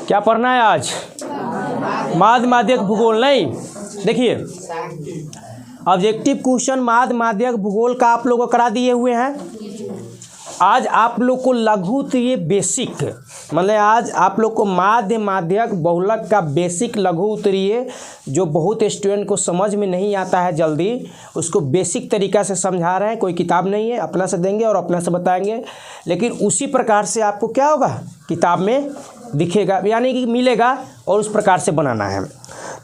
क्या पढ़ना है आज? माध्य माध्यक भूगोल। नहीं, देखिए ऑब्जेक्टिव क्वेश्चन माध्य माध्यक भूगोल का आप लोगों को करा दिए हुए हैं। आज आप लोग को लघु तो ये बेसिक, मतलब आज आप लोग को माध्य माध्यक बहुलक का बेसिक लघु उत्तरीय जो बहुत स्टूडेंट को समझ में नहीं आता है जल्दी, उसको बेसिक तरीक़ा से समझा रहे हैं। कोई किताब नहीं है, अपना से देंगे और अपना से बताएंगे, लेकिन उसी प्रकार से आपको क्या होगा किताब में दिखेगा, यानी कि मिलेगा और उस प्रकार से बनाना है।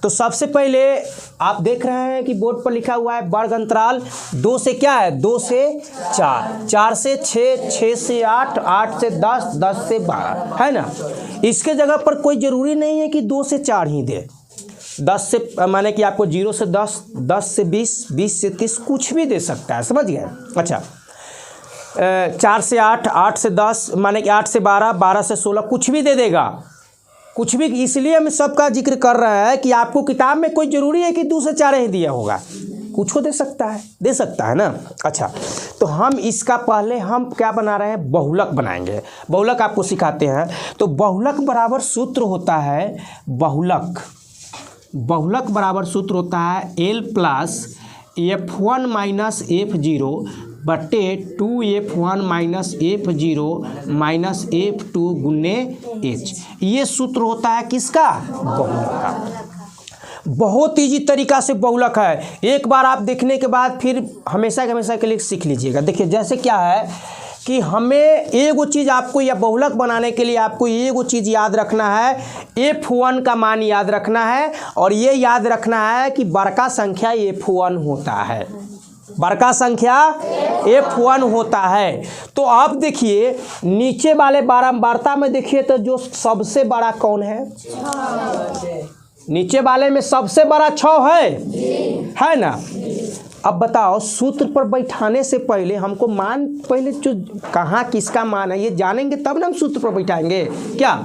तो सबसे पहले आप देख रहे हैं कि बोर्ड पर लिखा हुआ है वर्ग अंतराल 2 से क्या है, 2 से 4, 4 से 6, 6 से 8, 8 से 10, 10 से 12, है ना। इसके जगह पर कोई ज़रूरी नहीं है कि 2 से 4 ही दे। 10 से माने कि आपको 0 से 10, 10 से 20, 20 से 30 कुछ भी दे सकता है, समझ गए। अच्छा 4 से 8, 8 से 10 माने कि 8 से 12, 12 से 16 कुछ भी दे देगा, कुछ भी। इसलिए हम सबका जिक्र कर रहे हैं कि आपको किताब में कोई ज़रूरी है कि 2 से 4 ही दिया होगा, कुछ को दे सकता है ना। अच्छा तो हम इसका पहले हम क्या बना रहे हैं, बहुलक बनाएंगे। बहुलक आपको सिखाते हैं। तो बहुलक बराबर सूत्र होता है, बहुलक बराबर सूत्र होता है L plus F1 minus F0 बटे 2F1 minus F0 minus F2 गुने H। ये सूत्र होता है किसका, बहुलक का। बहुत ईजी तरीका से बहुलक है, एक बार आप देखने के बाद फिर हमेशा के लिए सीख लीजिएगा। देखिए जैसे क्या है कि हमें एगो चीज़ आपको या बहुलक बनाने के लिए आपको एगो चीज़ याद रखना है, F1 का मान याद रखना है, और ये याद रखना है कि बड़का संख्या F1 होता है, बड़का संख्या F1 होता है। तो आप देखिए नीचे वाले बारंबारता में देखिए तो जो सबसे बड़ा कौन है, नीचे वाले में सबसे बड़ा 6 है ना। अब बताओ सूत्र पर बैठाने से पहले हमको मान, पहले जो कहाँ किसका मान है ये जानेंगे तब ना हम सूत्र पर बैठाएंगे क्या।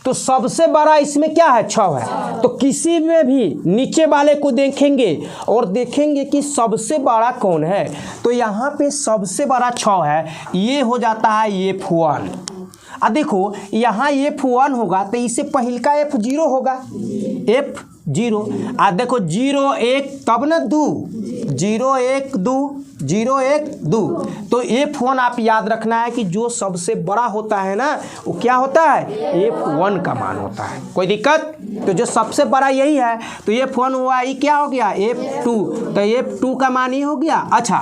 तो सबसे बड़ा इसमें क्या है, 6 है। तो किसी में भी नीचे वाले को देखेंगे और देखेंगे कि सबसे बड़ा कौन है, तो यहाँ पे सबसे बड़ा 6 है, ये हो जाता है F1। देखो यहाँ F1 होगा तो इससे पहले का F0 होगा, F0। देखो 0 1 तब ना 2, 0 1 2, 0 1 2। तो F1 आप याद रखना है कि जो सबसे बड़ा होता है ना वो क्या होता है, F1 का मान होता है। कोई दिक्कत? तो जो सबसे बड़ा यही है, तो F1 हुआ, ये क्या हो गया F2, तो F2 का मान ये हो गया। अच्छा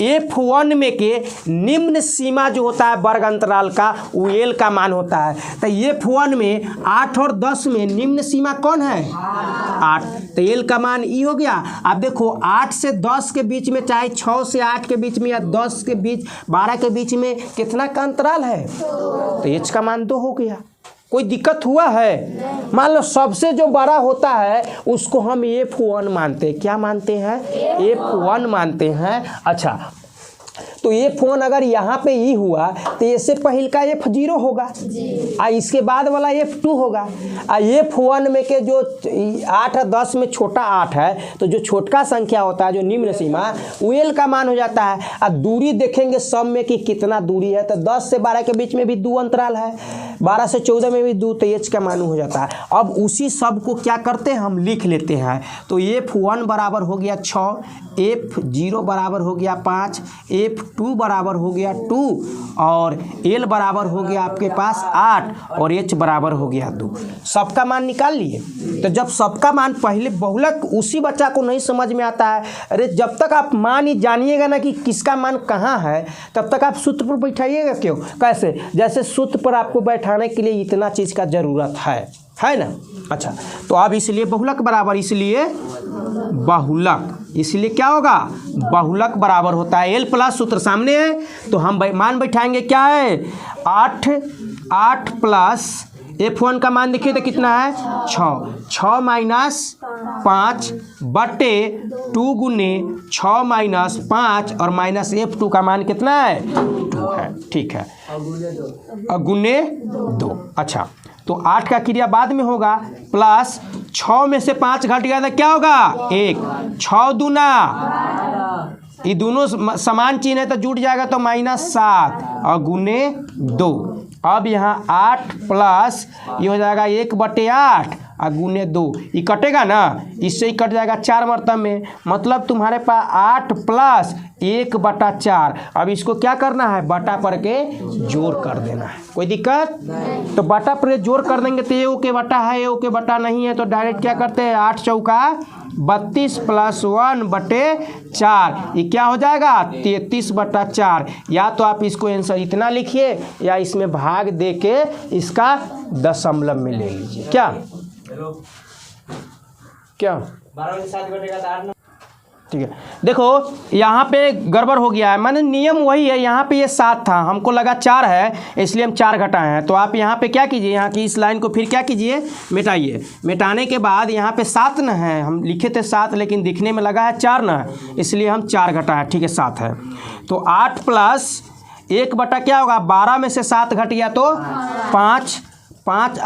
F1 में के निम्न सीमा जो होता है वर्ग अंतराल का वो L का मान होता है। तो F1 में 8 और 10 में निम्न सीमा कौन है, 8, तो L का मान ई हो गया। अब देखो 8 से 10 के बीच में, चाहे 6 से 8 के बीच में या 10 के बीच 12 के बीच में कितना का अंतराल है, तो H का मान 2 हो गया। कोई दिक्कत हुआ है? मान लो सबसे जो बड़ा होता है उसको हम F1 मानते हैं, क्या मानते हैं, F1 मानते हैं। अच्छा तो F1 अगर यहाँ पे ई हुआ तो इससे पहले का F0 होगा, इसके बाद वाला F2 होगा। F1 में के जो 8 और 10 में छोटा 8 है, तो जो छोटका संख्या होता है जो निम्न सीमा वो L का मान हो जाता है। दूरी देखेंगे सब में कि कितना दूरी है, तो 10 से 12 के बीच में भी 2 अंतराल है, 12 से 14 में भी 2, तो H का मान हो जाता है। अब उसी सब को क्या करते हैं, हम लिख लेते हैं। तो F1 बराबर हो गया 6, F0 बराबर हो गया 5, F2 बराबर हो गया 2, और L बराबर हो गया आपके पास 8, और H बराबर हो गया 2। सबका मान निकाल लिए। तो जब सबका मान, पहले बहुलक उसी बच्चा को नहीं समझ में आता है, अरे जब तक आप मान ही जानिएगा ना कि किसका मान कहाँ है, तब तक आप सूत्र पर बैठाइएगा। क्यों, कैसे, जैसे सूत्र पर आपको बैठाने के लिए इतना चीज़ का ज़रूरत है ना। अच्छा तो अब इसलिए बहुलक बराबर, इसलिए बहुलक, इसलिए क्या होगा, बहुलक बराबर होता है L प्लस सूत्र सामने है, तो हम मान बैठाएंगे क्या है, 8 प्लस F1 का मान देखिए तो कितना है, 6 माइनस 5 बटे 2 गुने 6 माइनस 5, और माइनस F2 का मान कितना है, 2 है। ठीक है, गुने 2। अच्छा तो 8 का क्रिया बाद में होगा, प्लस 6 में से 5 घट गया तो क्या होगा, 1, 6 दूना, ये दोनों समान चिन्ह है तो जुड़ जाएगा, तो -7 और गुने 2। अब यहाँ 8 प्लस ये हो जाएगा 1/8 और गुने 2, ये कटेगा ना, इससे ही कट जाएगा 4 मरतब में, मतलब तुम्हारे पास 8 प्लस 1/4। अब इसको क्या करना है, बटा पर के जोड़ कर देना है। कोई दिक्कत? तो बटा पर जोड़ कर देंगे तो ए के बटा है, ए के बटा नहीं है तो डायरेक्ट क्या करते हैं, 8 चौका 32 प्लस 1/4, ये क्या हो जाएगा 33/4। या तो आप इसको आंसर इतना लिखिए या इसमें भाग दे के इसका दशमलव में ले लीजिए। क्या क्या 12 से 7 घटेगा तो 8। ठीक है, देखो यहाँ पे गड़बड़ हो गया है, माने नियम वही है, यहाँ पे ये 7 था, हमको लगा 4 है इसलिए हम 4 घटाए हैं। तो आप यहाँ पे क्या कीजिए, यहाँ की इस लाइन को फिर क्या कीजिए, मिटाइए। मिटाने के बाद यहाँ पे 7 न है, हम लिखे थे 7 लेकिन दिखने में लगा है 4 न है, इसलिए हम 4 घटाए। ठीक है, 7 है तो 8 प्लस 1 बटा क्या होगा, 12 में से 7 घट गया तो 5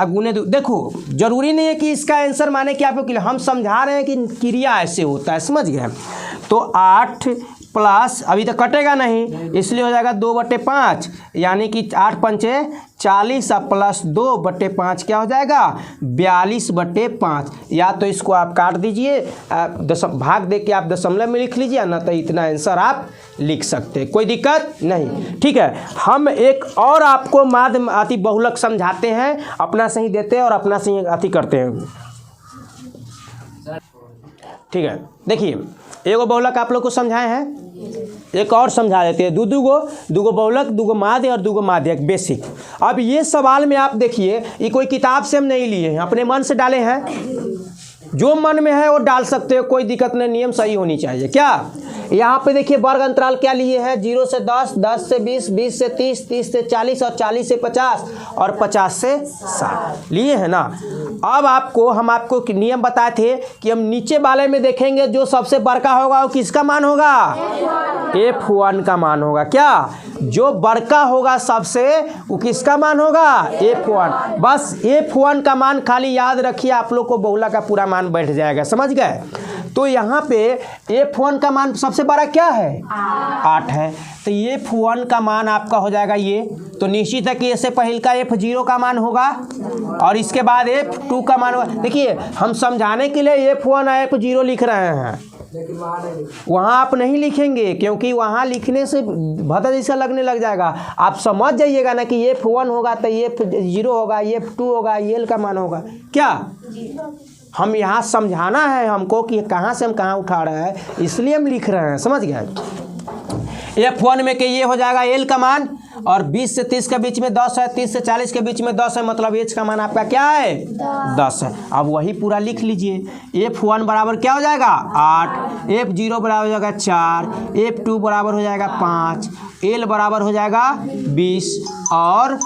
गुने 2। देखो जरूरी नहीं है कि इसका आंसर माने कि आपको, हम समझा रहे हैं कि क्रिया ऐसे होता है, समझ गए। तो 8 प्लस अभी तक कटेगा नहीं इसलिए हो जाएगा 2/5, यानी कि 8 पंचे 40 और प्लस 2/5 क्या हो जाएगा 42/5। या तो इसको आप काट दीजिए, भाग दे के आप दशमलव में लिख लीजिए ना, तो इतना आंसर आप लिख सकते हैं, कोई दिक्कत नहीं। ठीक है, हम एक और आपको माध्य अति बहुलक समझाते हैं, अपना सही देते हैं और अपना सही अति करते हैं। ठीक है, देखिए एगो बहुलक आप लोग को समझाए हैं, एक और समझा देते हैं। दूगो बहुलक, दूगो माध्य और दूगो माध्यक, बेसिक। अब ये सवाल में आप देखिए, ये कोई किताब से हम नहीं लिए हैं, अपने मन से डाले हैं, जो मन में है वो डाल सकते हो, कोई दिक्कत नहीं, नियम सही होनी चाहिए। क्या यहाँ पे देखिए वर्ग अंतराल क्या लिए हैं, 0 से 10, 10 से 20, 20 से 30, 30 से 40 और 40 से 50 और 50 से 60 लिए हैं ना। अब हम आपको नियम बताए थे कि हम नीचे वाले में देखेंगे, जो सबसे बड़का होगा वो किसका मान होगा, F1 का मान होगा। क्या, जो बड़का होगा सबसे वो किसका मान होगा, F1। बस F1 का मान खाली याद रखिए, आप लोग को बहुलक का पूरा मान बैठ जाएगा, समझ गए। तो यहाँ पे F1 का मान सबसे बड़ा क्या है, 8 है, तो F1 का मान आपका हो जाएगा ये। तो निश्चित है कि इससे पहले का F0 का मान होगा और इसके बाद F2 का मान होगा। देखिए हम समझाने के लिए F1 और F0 लिख रहे हैं, वहाँ आप नहीं लिखेंगे क्योंकि वहाँ लिखने से भद्दा जैसा लगने लग जाएगा। आप समझ जाइएगा ना कि F1 होगा तो F0 होगा, F2 होगा, L का मान होगा। क्या हम यहाँ समझाना है हमको कि कहाँ से हम कहाँ उठा रहे हैं, इसलिए हम लिख रहे हैं, समझ गए। F1 में कि ये हो जाएगा L का मान, और 20 से 30 के बीच में 10 है, 30 से 40 के बीच में 10 है, मतलब H का मान आपका क्या है 10 है। अब वही पूरा लिख लीजिए। F1 बराबर क्या हो जाएगा 8, F0 बराबर हो जाएगा 4, F2 बराबर हो जाएगा 5, L बराबर हो जाएगा 20 और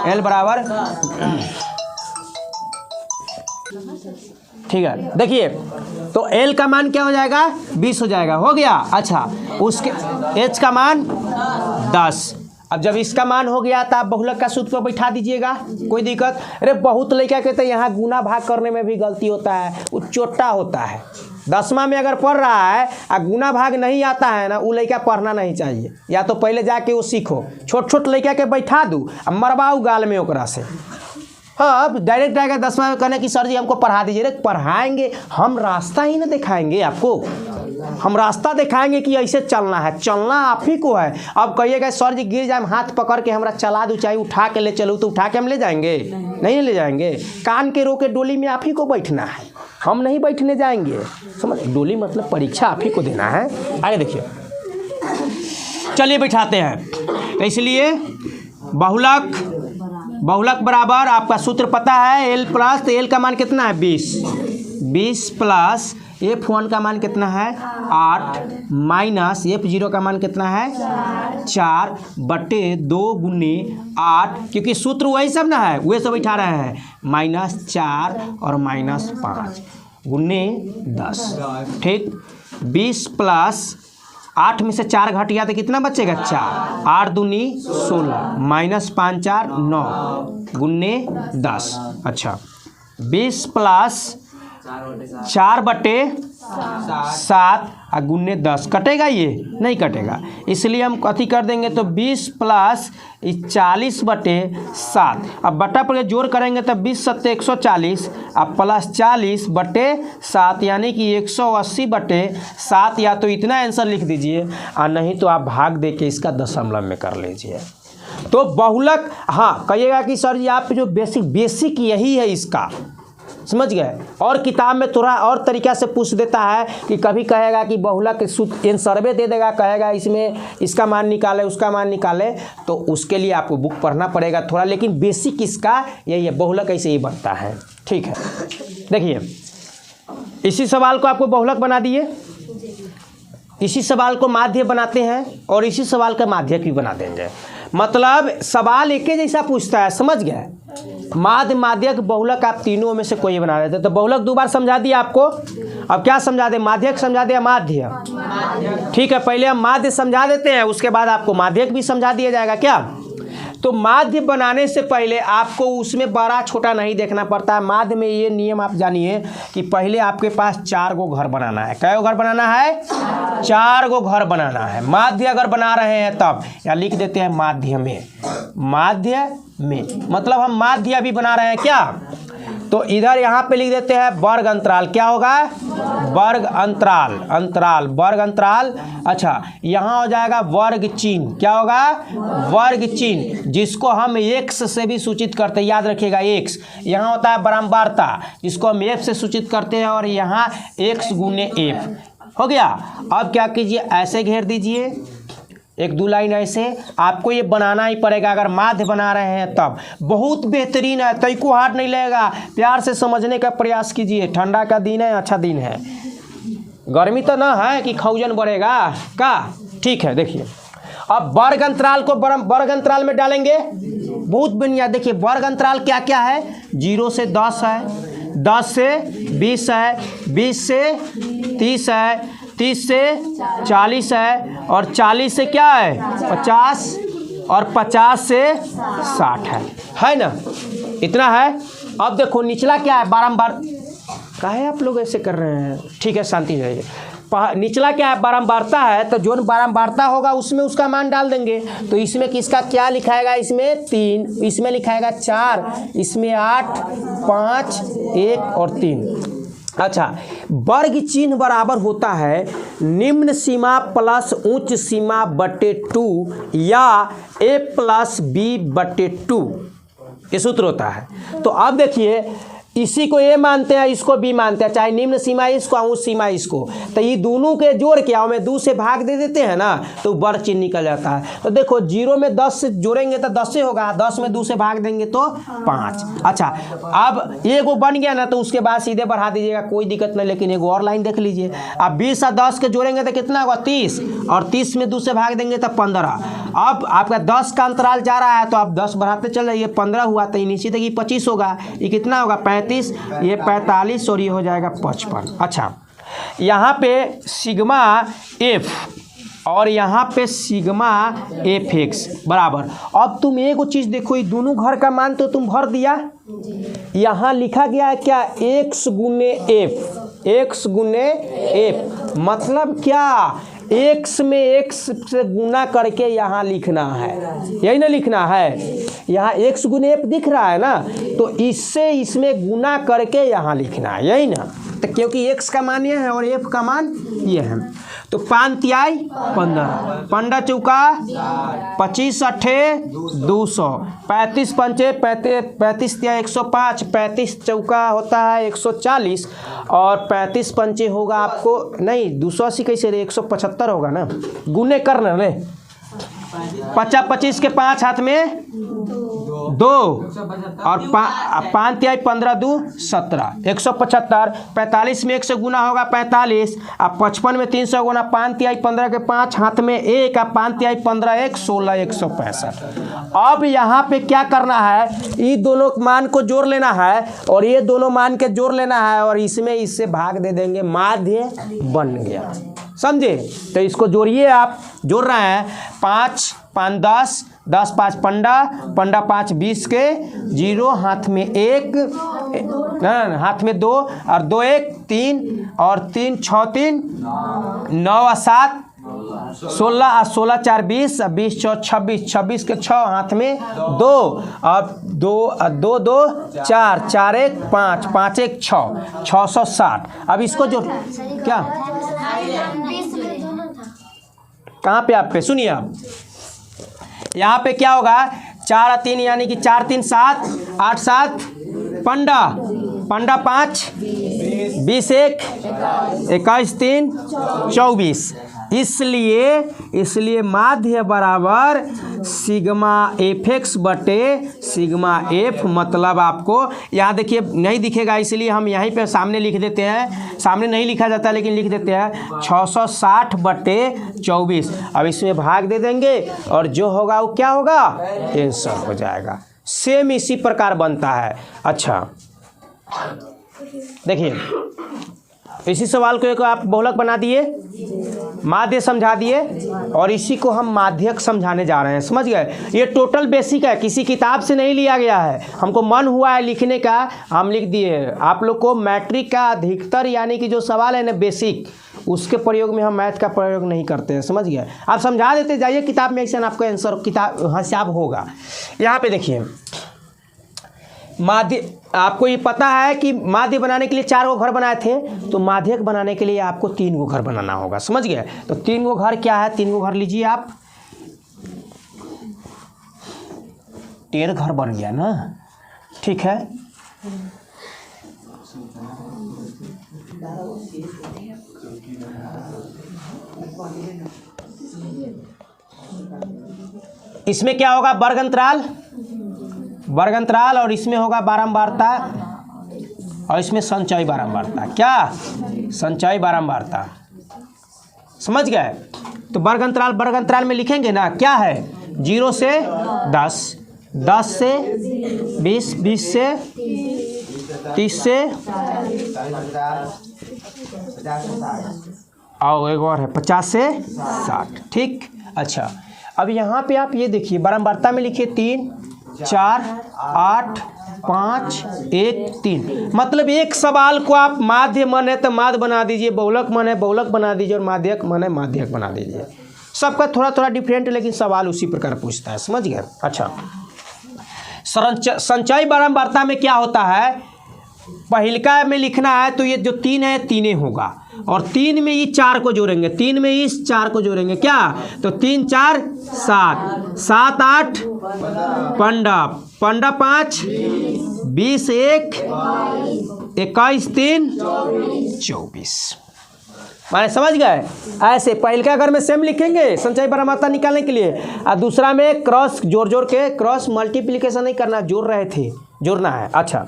L बराबर, ठीक है। देखिए तो L का मान क्या हो जाएगा 20 हो जाएगा, हो गया। अच्छा उसके H का मान 10। अब जब इसका मान हो गया तो आप बहुलक का सूत्र पर बैठा दीजिएगा, कोई दिक्कत। अरे बहुत लड़का कहते हैं यहाँ गुना भाग करने में भी गलती होता है, वो चोटा होता है। 10वां में अगर पढ़ रहा है और गुना भाग नहीं आता है ना, वो लड़का पढ़ना नहीं चाहिए। या तो पहले जाके वो सीखो, छोट लड़का के बैठा दूँ अब मरवाऊ गाल में ओकरा से। हाँ डायरेक्ट आएगा 10वां में कहने कि सर जी हमको पढ़ा दीजिए। अरे पढ़ाएंगे हम, रास्ता ही ना दिखाएंगे आपको, हम रास्ता दिखाएंगे कि ऐसे चलना है, चलना आप ही को है। अब कहिएगा सर जी गिर जाए हाथ पकड़ के हमरा चला दूँ, चाहे उठा के ले चलूँ, तो उठा के हम ले जाएंगे? नहीं ले जाएंगे। कान के रोके डोली में आप ही को बैठना है, हम नहीं बैठने जाएंगे, समझ। डोली मतलब परीक्षा आप ही को देना है। आगे देखिए, चलिए बैठाते हैं। तो इसलिए बहुलक बराबर आपका सूत्र पता है L प्लस, तो L का मान कितना है 20 प्लस F1 का मान कितना है 8 माइनस F0 का मान कितना है 4/2 गुने 8, क्योंकि सूत्र वही सब ना है, वही सब बैठा रहे हैं, -4 और -5 गुने 10। ठीक, 20 प्लस 8 में से 4 घट गया तो कितना बचेगा 4, 8 दूनी 16 -5 4 9 गुने 10। अच्छा 20 प्लस 4/7 और गुन्ने 10 कटेगा, ये नहीं कटेगा, इसलिए हम कथी कर देंगे तो 20 प्लस 40/7। अब बटा पर जोड़ करेंगे तो 20 7 140 और प्लस 40/7 यानी कि 180/7, या तो इतना आंसर लिख दीजिए और नहीं तो आप भाग दे के इसका दशमलव में कर लीजिए। तो बहुलक, हाँ कहिएगा कि सर जी आप जो बेसिक यही है इसका, समझ गए। और किताब में थोड़ा और तरीक़ा से पूछ देता है कि कभी कहेगा कि बहुलक सूत्र सर्वे दे देगा, कहेगा इसमें इसका मान निकाले उसका मान निकाले, तो उसके लिए आपको बुक पढ़ना पड़ेगा थोड़ा, लेकिन बेसिक इसका यही है, बहुलक ऐसे ही बनता है। ठीक है, देखिए इसी सवाल को आपको बहुलक बना दिए, इसी सवाल को माध्य बनाते हैं और इसी सवाल का माध्यक भी बना देंगे। मतलब सवाल एक ही जैसा पूछता है, समझ गए। माध्य, माध्यक, बहुलक आप तीनों में से कोई बना देते। तो बहुलक 2 बार समझा दिया आपको, अब क्या समझा दे, माध्यक समझा दिया, माध्य। ठीक है, पहले हम माध्य समझा देते हैं, उसके बाद आपको माध्यक भी समझा दिया जाएगा। क्या, तो माध्य बनाने से पहले आपको उसमें बड़ा छोटा नहीं देखना पड़ता है। माध्य में ये नियम आप जानिए कि पहले आपके पास 4 गो घर बनाना है। कै गो घर बनाना है? 4 गो घर बनाना है। माध्य अगर बना रहे हैं तब या लिख देते हैं माध्य में, माध्य में मतलब हम माध्य अभी बना रहे हैं क्या, तो इधर यहाँ पे लिख देते हैं वर्ग अंतराल। क्या होगा? वर्ग अंतराल, अंतराल, वर्ग अंतराल। अच्छा, यहाँ हो जाएगा वर्ग चिन्ह। क्या होगा? वर्ग चिन्ह, जिसको हम एक्स से भी सूचित करते हैं, याद रखिएगा एक्स। यहाँ होता है बारंबारता, जिसको हम एफ से सूचित करते हैं, और यहाँ एक्स गुने एफ हो गया। अब क्या कीजिए, ऐसे घेर दीजिए, 1-2 लाइन ऐसे। आपको ये बनाना ही पड़ेगा अगर माध्य बना रहे हैं तब। बहुत बेहतरीन है, तई को हार्ड नहीं लगेगा। प्यार से समझने का प्रयास कीजिए। ठंडा का दिन है, अच्छा दिन है, गर्मी तो ना है कि खौजन बढ़ेगा का। ठीक है, देखिए अब वर्ग अंतराल को वर्ग अंतराल में डालेंगे। बहुत बढ़िया, देखिए वर्ग अंतराल क्या क्या है, 0 से 10 है, 10 से 20 है, 20 से 30 है, 30 से 40 है, और 40 से क्या है 50, और 50 से 60 है ना, इतना है। अब देखो निचला क्या है, बारंबार। काहे आप लोग ऐसे कर रहे हैं? ठीक है, शांति रहिए। निचला क्या है, बारंबारता है, तो जो बारंबारता होगा उसमें उसका मान डाल देंगे। तो इसमें किसका क्या लिखाएगा, इसमें 3, इसमें लिखाएगा 4, इसमें 8, 5, 1 और 3। अच्छा, वर्ग चिन्ह बराबर होता है निम्न सीमा प्लस उच्च सीमा बटे 2 या a प्लस b बटे 2, ये सूत्र होता है। तो अब देखिए, इसी को ए मानते हैं, इसको बी मानते हैं, चाहे निम्न सीमा इसको उच्च सीमा इसको, तो ये दोनों के जोड़ के हमें 2 से भाग दे देते हैं ना, तो वर्ग चिन्ह निकल जाता है। तो देखो 0 में 10 से जोड़ेंगे तो 10 से होगा, 10 में 2 से भाग देंगे तो 5। अच्छा, अब एगो बन गया ना, तो उसके बाद सीधे बढ़ा दीजिएगा, कोई दिक्कत नहीं। लेकिन एगो और लाइन देख लीजिए, अब 20 और 10 के जोड़ेंगे तो कितना होगा 30, और 30 में 2 से भाग देंगे तो 15। अब आपका 10 का अंतराल जा रहा है, तो आप 10 बढ़ाते चल जाइए, 15 हुआ तो नीचे तक 25 होगा, ये कितना होगा 35, ये 45, और ये हो जाएगा 55। अच्छा, यहाँ पे सिग्मा एफ और यहाँ पे सिग्मा एफ एक्स बराबर। अब तुम एक चीज़ देखो, ये दोनों घर का मान तो तुम भर दिया, यहाँ लिखा गया है क्या, एक्स गुने एफ, एक्स गुने एफ मतलब क्या, एक्स में एक्स से गुना करके यहाँ लिखना है, यही ना लिखना है। यहाँ एक्स गुने एफ दिख रहा है ना, तो इससे इसमें गुना करके यहाँ लिखना है, यही ना। तो क्योंकि एक्स का मान ये है और एफ का मान ये है, तो 5 तिहाई 15, 15 चौका 25 अट्ठे 200, 35 पंचे 35 तिहाई 105, 35 चौका होता है 140, और 35 पंचे होगा आपको नहीं 280 कैसे रे, 175 होगा ना, गुने करना रे। 50 25 के 5 हाथ में 2, और 5 तिहाई 15 2 17, 175। 45 में 1 से गुना होगा 45, और 55 में 300 गुना, 5 तिहाई 15 के 5 हाथ में 1, और 5 तिहाई 15 1 16, 165। अब यहाँ पे क्या करना है, ये दोनों मान को जोड़ लेना है और ये दोनों मान के जोड़ लेना है, और इसमें इससे भाग दे देंगे, माध्य बन गया, समझे। तो इसको जोड़िए, आप जोड़ रहे हैं 5 5 10 10 5 पंडा, पंडा 5 20 के, 0 हाथ में 1, ना हाथ में 2 और 2 1 3 और 3 6 3 9 और 7 16 और 16 4 20 और 20 4 26, 26 के 6 हाथ में 2 और 2 2 2 4 4 1 5 5 1 6 660। अब इसको जो क्या कहाँ पे आप पे सुनिए, आप यहाँ पे क्या होगा, 4 और 3 यानी कि 4 3 7 8 7 पंडा, पंडा 5 20 1 21 3 24। इसलिए माध्य बराबर सिग्मा एफ एक्स बटे सिग्मा एफ, मतलब आपको यहाँ देखिए नहीं दिखेगा इसलिए हम यहीं पे सामने लिख देते हैं, सामने नहीं लिखा जाता लेकिन लिख देते हैं 660 बटे 24। अब इसमें भाग दे देंगे और जो होगा वो क्या होगा, आंसर हो जाएगा। सेम इसी प्रकार बनता है। अच्छा देखिए, इसी सवाल को एक आप बहुलक बना दिए, माध्य समझा दिए और इसी को हम माध्यक समझाने जा रहे हैं, समझ गए। ये टोटल बेसिक है, किसी किताब से नहीं लिया गया है, हमको मन हुआ है लिखने का, हम लिख दिए। आप लोग को मैट्रिक का अधिकतर यानी कि जो सवाल है ना बेसिक, उसके प्रयोग में हम मैथ का प्रयोग नहीं करते हैं, समझ गए। आप समझा देते जाइए किताब में, ऐसे आपको आंसर किताब हिसाब होगा। यहाँ पे देखिए माध्य, आपको ये पता है कि माध्य बनाने के लिए 4 गो घर बनाए थे, तो माध्यक बनाने के लिए आपको 3 गो घर बनाना होगा, समझ गए। तो 3 गो घर क्या है, 3 गो घर लीजिए आप, 13 घर बन गया ना, ठीक है। इसमें क्या होगा, वर्ग अंतराल और इसमें होगा बारंबारता और इसमें संचय बारंबारता। क्या, संचय बारंबारता, समझ गए। तो वर्ग अंतराल में लिखेंगे ना, क्या है 0 से 10, 10 से 20, 20 से 30 से और एक और है 50 से 60, ठीक। अच्छा अब यहाँ पे आप ये देखिए बारंबारता में लिखिए 3 4 8 5 1 3, मतलब एक सवाल को आप माध्य मन है तो माध्य बना दीजिए, बहुलक मन है बहुलक बना दीजिए और माध्यक मन है माध्यक बना दीजिए। सबका थोड़ा थोड़ा डिफरेंट लेकिन सवाल उसी प्रकार पूछता है, समझ गए। अच्छा संचय बारंबारता में क्या होता है, पहिलका में लिखना है तो ये जो 3 है 3 होगा और 3 में ये 4 को जोड़ेंगे, 3 में इस 4 को जोड़ेंगे, क्या तो 3 4 7 7 8 पंडा, पंडा 5 20 1 21 3 24। माने समझ गए। ऐसे पहिलका घर में सेम लिखेंगे संचय बारंबारता निकालने के लिए, और दूसरा में क्रॉस जोड़ के, क्रॉस मल्टीप्लिकेशन नहीं करना, जोड़ रहे थे, जोड़ना है। अच्छा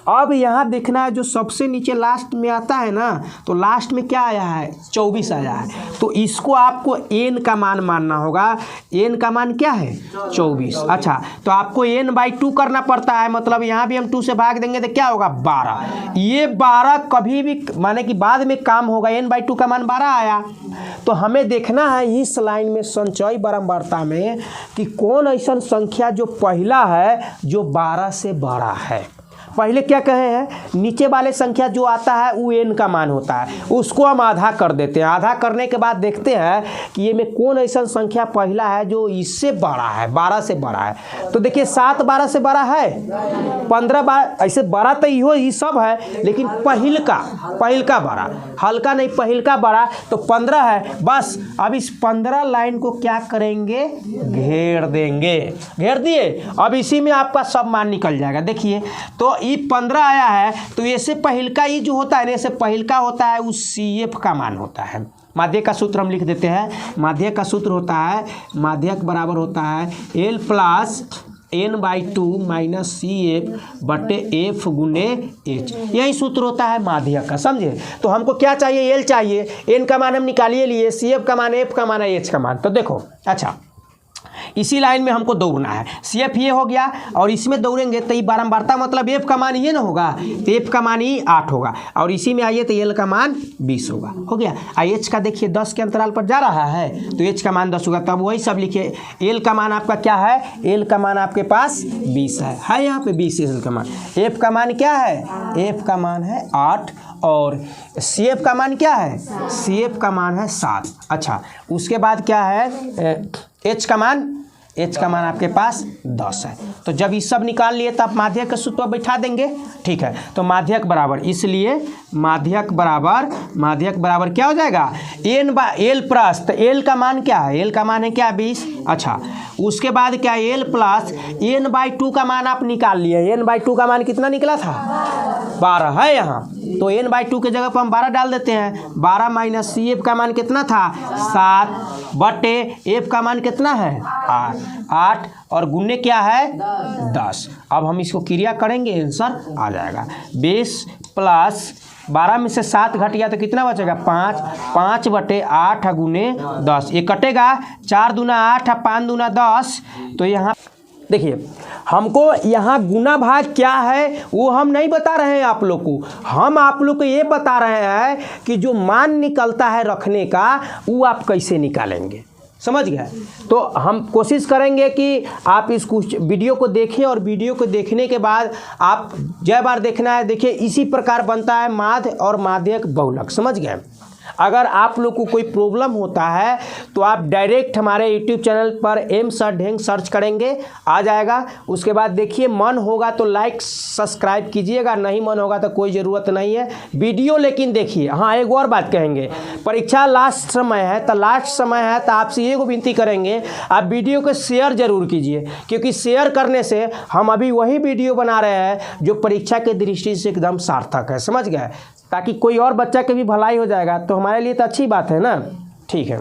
अब यहाँ देखना है जो सबसे नीचे लास्ट में आता है ना, तो लास्ट में क्या आया है 24 आया है, तो इसको आपको n का मान मानना होगा। n का मान क्या है 24। अच्छा तो आपको n/2 करना पड़ता है, मतलब यहाँ भी हम 2 से भाग देंगे तो क्या होगा 12। ये 12 कभी भी माने कि बाद में काम होगा, n/2 का मान 12 आया। तो हमें देखना है इस लाइन में संचय बारंबारता में कि कौन ऐसा संख्या जो पहला है जो 12 से बड़ा है। पहले क्या कहे हैं, नीचे वाले संख्या जो आता है वो n का मान होता है, उसको हम आधा कर देते हैं। आधा करने के बाद देखते हैं कि ये में कौन ऐसा संख्या पहला है जो इससे बड़ा है, 12 से बड़ा है। तो देखिए 7 12 से बड़ा है, 15 ऐसे बड़ा तो ये सब है, लेकिन पहिलका बड़ा, हल्का नहीं पहिलका बड़ा, तो 15 है बस। अब इस 15 लाइन को क्या करेंगे, घेर देंगे, घेर दिए। अब इसी में आपका सब मान निकल जाएगा। देखिए तो ये 15 आया है, तो ऐसे पहिलका ये जो होता है, ऐसे पहिलका होता है उस CF का मान होता है। माध्यक का सूत्र हम लिख देते हैं, माध्यक का सूत्र होता है, माध्यक बराबर होता है L plus n/2 minus CF बटे F गुने H, यही सूत्र होता है माध्यक का, समझे। तो हमको क्या चाहिए, L चाहिए, n का मान हम निकालिए लिए, CF का मान, F का मान है, H का मान। तो देखो अच्छा इसी लाइन में हमको दौड़ना है। CF ये हो गया और इसमें दौड़ेंगे तो ये बारंबारता मतलब F का मान ये ना होगा, तो F का मान ही 8 होगा और इसी में आइए तो L का मान 20 होगा। हो गया। H का देखिए 10 के अंतराल पर जा रहा है तो H का मान 10 होगा। तब वही सब लिखिए। L का मान आपका क्या है? L का मान आपके पास 20 है यहाँ पे 20 L का मान। F का मान क्या है? F का मान है 8 और CF का मान क्या है? CF का मान है 7। अच्छा, उसके बाद क्या है? H का मान आपके पास 10 है। तो जब ये सब निकाल लिए तो आप माध्यक का सूत्र बैठा देंगे। ठीक है, तो माध्यक बराबर, इसलिए माध्यक बराबर क्या हो जाएगा? L प्लस, तो L का मान क्या है? L का मान है क्या? 20। अच्छा, उसके बाद क्या? L प्लस N/2 का मान आप निकाल लिए। N/2 का मान कितना निकला था? 12 है यहाँ, तो N/2 के जगह पर हम 12 डाल देते हैं। 12 माइनस CF का मान कितना था? 7 बटे F का मान कितना है? 8 और गुने क्या है? 10। अब हम इसको क्रिया करेंगे, आंसर आ जाएगा 20 प्लस 12 में से 7 घट गया तो कितना बचेगा? 5 बटे 8 गुने 10। ये कटेगा, 4 दूना 8 5 दूना 10। तो यहाँ देखिए, हमको यहाँ गुना भाग क्या है वो हम नहीं बता रहे हैं आप लोग को। हम आप लोग को ये बता रहे हैं कि जो मान निकलता है रखने का वो आप कैसे निकालेंगे, समझ गए? तो हम कोशिश करेंगे कि आप इस कुछ वीडियो को देखें और वीडियो को देखने के बाद आप जय बार देखना है। देखिए, इसी प्रकार बनता है माध्य और माध्यक बहुलक, समझ गए? अगर आप लोग को कोई प्रॉब्लम होता है तो आप डायरेक्ट हमारे YouTube चैनल पर एम सर ढेंग सर्च करेंगे, आ जाएगा। उसके बाद देखिए, मन होगा तो लाइक सब्सक्राइब कीजिएगा, नहीं मन होगा तो कोई ज़रूरत नहीं है। वीडियो लेकिन देखिए। हाँ, एक और बात कहेंगे, परीक्षा लास्ट समय है तो आपसे ये विनती करेंगे, आप वीडियो को शेयर ज़रूर कीजिए, क्योंकि शेयर करने से हम अभी वही वीडियो बना रहे हैं जो परीक्षा के दृष्टि से एकदम सार्थक है, समझ गए? ताकि कोई और बच्चा की भी भलाई हो जाएगा तो हमारे लिए तो अच्छी बात है ना। ठीक है।